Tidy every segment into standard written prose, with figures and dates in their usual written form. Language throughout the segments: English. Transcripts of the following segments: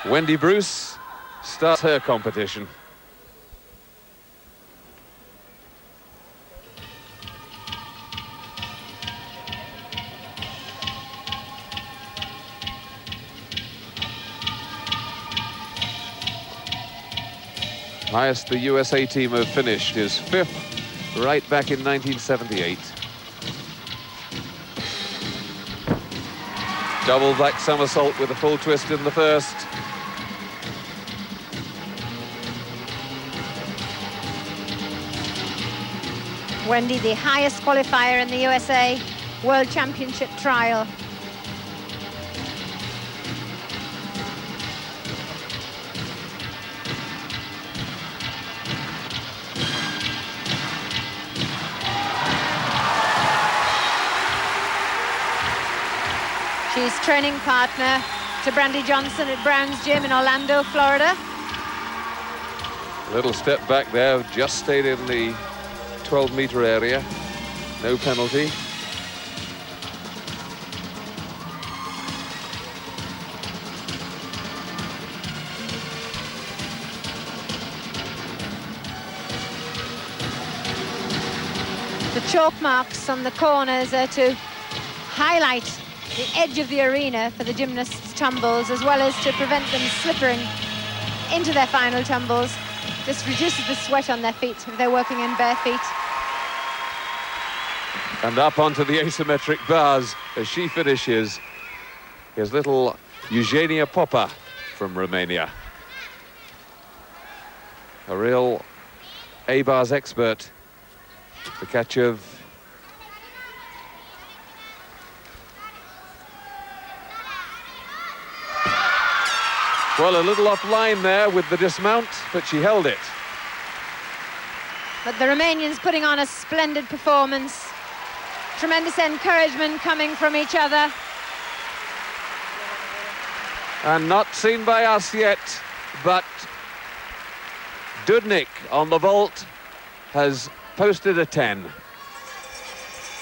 Wendy Bruce starts her competition. Highest the USA team have finished is 5th, right back in 1978. Double back somersault with a full twist in the first. Wendy, the highest qualifier in the USA World Championship trial. She's training partner to Brandy Johnson at Brown's Gym in Orlando, Florida. A little step back there, just stayed in the 12-meter area. No penalty. The chalk marks on the corners are to highlight the edge of the arena for the gymnasts' tumbles, as well as to prevent them slipping into their final tumbles. This reduces the sweat on their feet if they're working in bare feet. And up onto the asymmetric bars as she finishes. Here's little Eugenia Popa from Romania. A real A-bars expert. The catch of well, a little offline there with the dismount, but she held it. But the Romanians putting on a splendid performance. Tremendous encouragement coming from each other. And not seen by us yet, but Dudnik on the vault has posted a 10.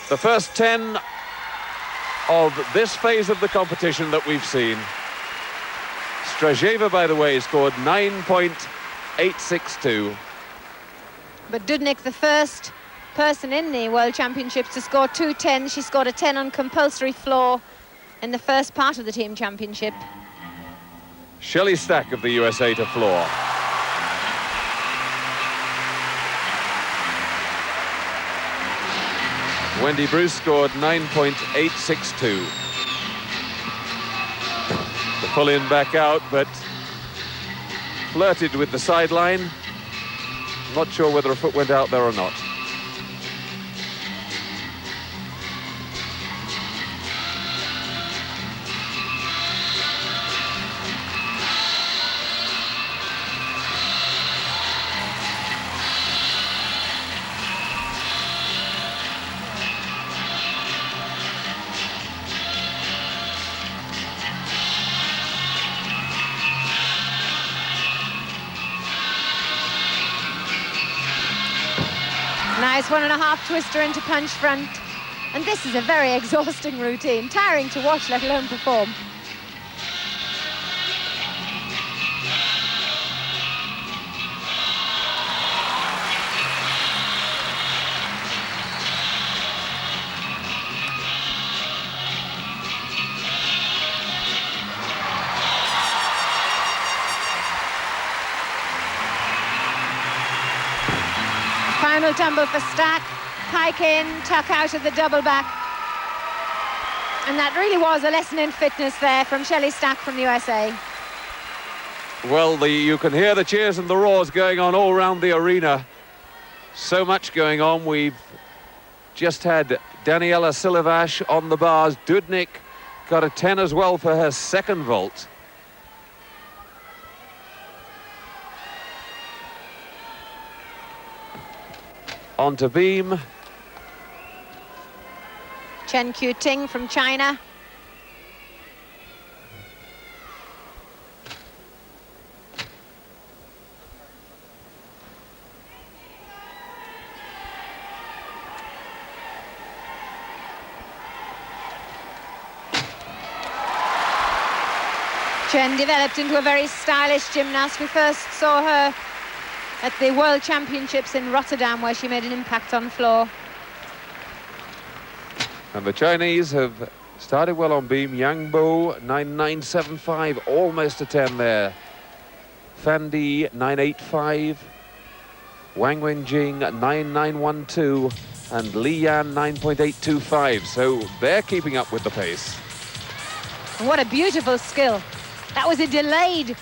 The first 10 of this phase of the competition that we've seen. Strajeva, by the way, scored 9.862. But Dudnik, the first person in the World Championships to score 2 10s. She scored a 10 on compulsory floor in the first part of the team championship. Shelley Stack of the USA to floor. Wendy Bruce scored 9.862. The pull in back out, but flirted with the sideline. Not sure whether a foot went out there or not. Nice 1.5 twister into punch front. And this is a very exhausting routine, tiring to watch, let alone perform. Final tumble for Stack. Pike in, tuck out of the double back. And that really was a lesson in fitness there from Shelley Stack from the USA. Well, you can hear the cheers and the roars going on all around the arena. So much going on. We've just had Daniela Silevash on the bars. Dudnik got a 10 as well for her second vault. Onto beam. Chen Qiuting from China. Chen developed into a very stylish gymnast. We first saw her at the World Championships in Rotterdam, where she made an impact on floor. And the Chinese have started well on beam. Yang Bo, 9.975, almost a 10 there. Fan Di, 9.85. Wang Wenjing, 9.912. And Li Yan, 9.825. So they're keeping up with the pace. What a beautiful skill. That was a delayed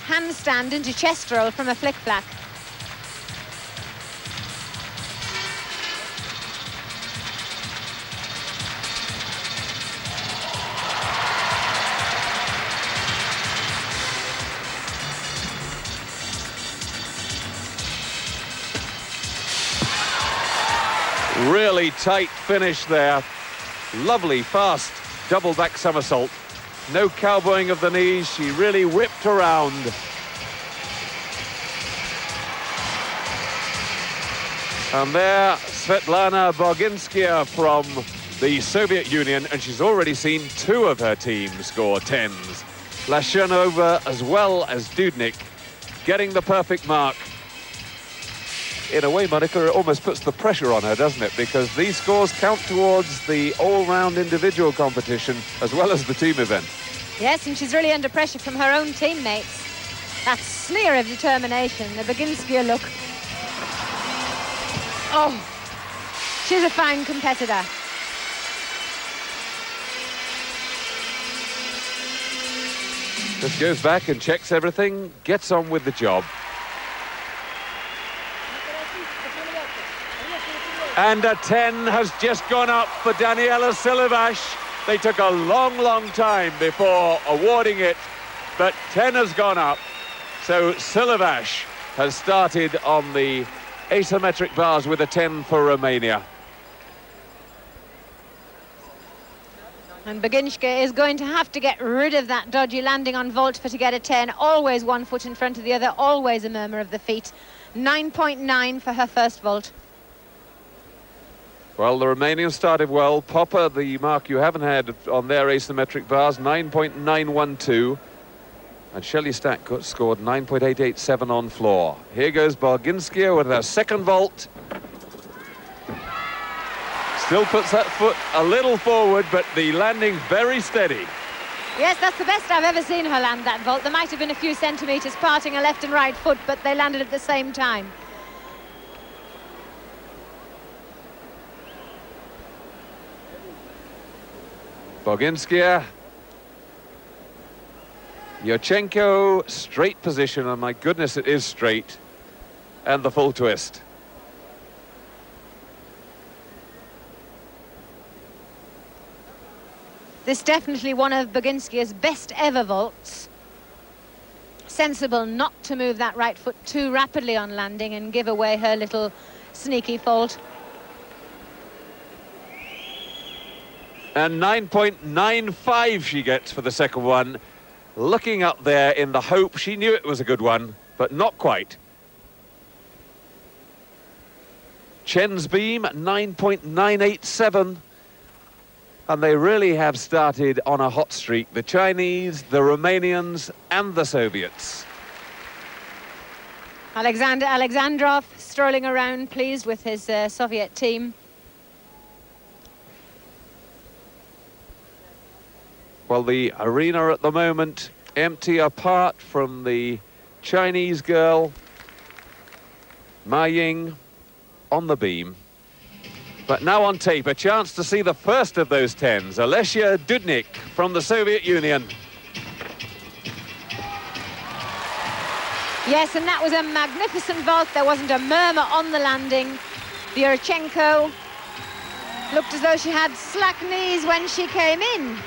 handstand into chest roll from a flick-flack. Really tight finish there. Lovely, fast double back somersault. No cowboying of the knees. She really whipped around. And there, Svetlana Boginskaya from the Soviet Union, and she's already seen 2 of her team score 10s. Lashenova as well as Dudnik getting the perfect mark. In a way, Monica, it almost puts the pressure on her, doesn't it? Because these scores count towards the all-round individual competition as well as the team event. Yes, and she's really under pressure from her own teammates. That sneer of determination, the Boginskaya look. Oh, she's a fine competitor. Just goes back and checks everything, gets on with the job. And a 10 has just gone up for Daniela Silivash. They took a long, long time before awarding it, but 10 has gone up. So Silivash has started on the asymmetric bars with a 10 for Romania. And Boginskaya is going to have to get rid of that dodgy landing on vault for to get a 10. Always one foot in front of the other, always a murmur of the feet. 9.9 for her first vault. Well, the Romanians started well. Popper, the mark you haven't had on their asymmetric bars, 9.912. And Shelley Stack scored 9.887 on floor. Here goes Boginskaya with her second vault. Still puts that foot a little forward, but the landing very steady. Yes, that's the best I've ever seen her land that vault. There might have been a few centimetres parting her left and right foot, but they landed at the same time. Boginskaya. Yurchenko, straight position, and my goodness, it is straight. And the full twist. This definitely one of Boginskaya's best ever vaults. Sensible not to move that right foot too rapidly on landing and give away her little sneaky fault. And 9.95 she gets for the second one. Looking up there in the hope, she knew it was a good one, but not quite. Chen's beam, 9.987. And they really have started on a hot streak. The Chinese, the Romanians, and the Soviets. Alexander Alexandrov strolling around, pleased with his Soviet team. Well, the arena at the moment empty apart from the Chinese girl, Ma Ying, on the beam. But now on tape, a chance to see the first of those 10s, Alessia Dudnik from the Soviet Union. Yes, and that was a magnificent vault. There wasn't a murmur on the landing. Yurchenko looked as though she had slack knees when she came in.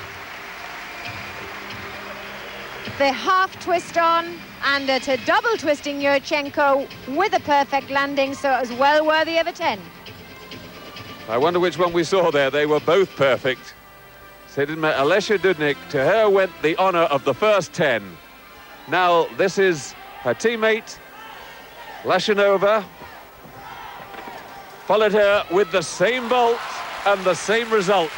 The half twist on, and to double twisting Yurchenko with a perfect landing, so it was well worthy of a 10. I wonder which one we saw there. They were both perfect. So it didn't matter. Alessia Dudnik, to her went the honor of the first 10. Now this is her teammate, Lashenova. Followed her with the same vault and the same result.